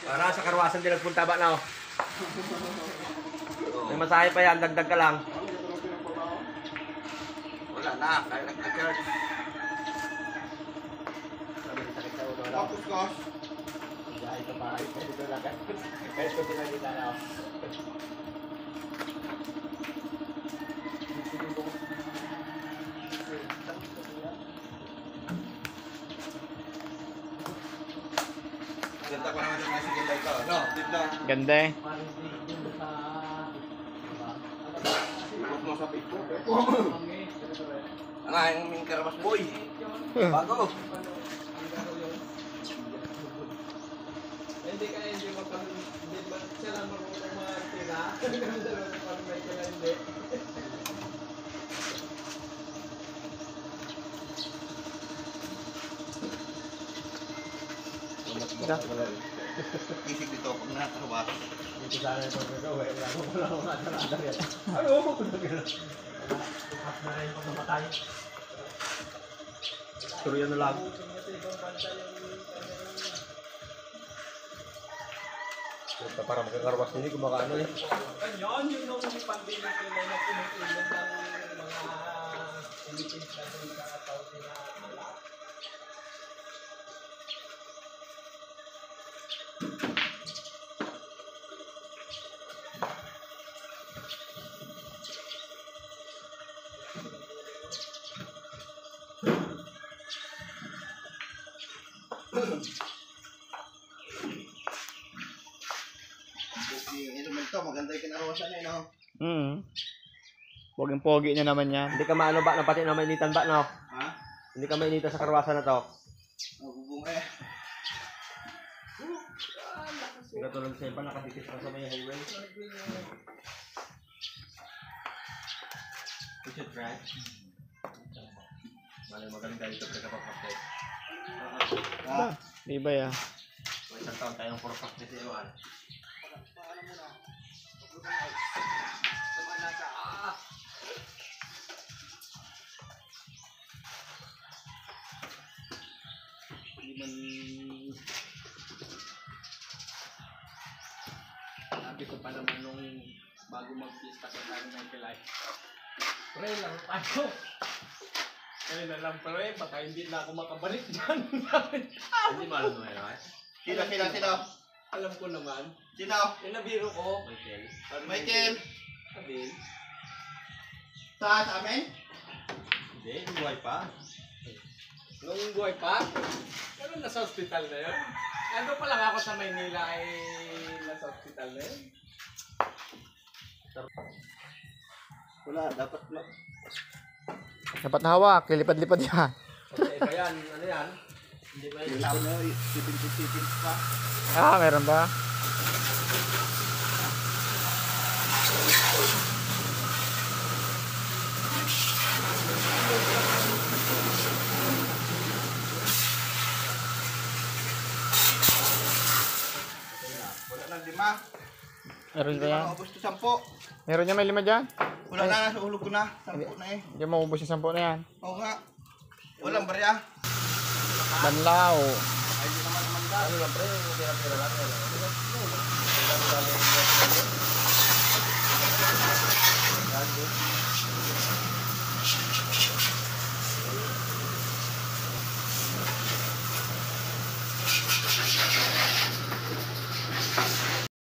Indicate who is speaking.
Speaker 1: Para sa karwasan din nagpunta ba na? May masahe pa yan, dagdag ka lang.
Speaker 2: Wala na, kaya nag-charge. Tapos kos.
Speaker 1: Dahil ka pa, ito dito lang. Kahit ko pinagita na.
Speaker 2: Ganda pa naman yung bicycle na ito. No, dito.
Speaker 3: Ganda eh.
Speaker 2: Ikot mo sa pito. Ano yung main karamas boy? Bago.
Speaker 1: Hindi kaya hindi siya lang marunong mga tira. Parang may sila hindi.
Speaker 2: Isig dito kung nakakawa.
Speaker 1: Dito sana ito gagawin. Wala ko nga talaga yan. Ano? Bukas na rin pag namatay. Tuloy na lang. Ito para magkakarwas hindi kumakaano eh. Ganyan, yun yung pandemic nila na pinag-ilan ng mga Philippines na doon sa South nila.
Speaker 2: Maganda yung kinarawasan eh, no?
Speaker 3: Poging-pogi niya naman yan.
Speaker 1: Hindi ka maano ba, napati na mainitan ba, no?
Speaker 2: Ha?
Speaker 1: Hindi ka mainitan sa karwasan na to.
Speaker 2: Nabubong eh.
Speaker 1: Hindi ka tulad sa iba, nakadikit pa sa may highway. We should try. Malang magaling tayo ito pagkakapapakit.
Speaker 3: Di ba ya?
Speaker 1: May isang taon tayong for practice eh, Juan. Sabi ko pa naman nung bago mag-pista ka tayo ng kilay. Pre lang tayo. Kaya na lang pre, baka hindi na ako makabalik dyan. Hindi mo alam naman yun,
Speaker 2: Sino?
Speaker 1: alam ko naman.
Speaker 2: Sino?
Speaker 1: Yung nabiro ko. Michael.
Speaker 2: Michael.
Speaker 1: Sabihin.
Speaker 2: Sa amin?
Speaker 1: Hindi, buhay pa. Nung buhay pa? Pero nasa hospital na yun. Nandun pa lang ako sa Maynila ay nasa hospital na yun.
Speaker 2: Wala, dapat na.
Speaker 3: Dapat na hawak. Lilipad-lipad yan.
Speaker 1: Kasi iba yan, ano yan? Hindi ba yung tama?
Speaker 2: Sipin pa.
Speaker 3: Meron ba?
Speaker 2: Wala nang 5.
Speaker 3: Meron ba yan?
Speaker 2: Maubos to 10.
Speaker 3: Meron niya may 5 dyan?
Speaker 2: Wala na, nasa ulog ko na. 10 na eh.
Speaker 3: Hindi maubos yung 10 na yan.
Speaker 2: Oo nga. Walang barya.
Speaker 3: Banlaw.
Speaker 2: Ay, di naman manda.
Speaker 1: Ano lang pre, pira-pira lang yan.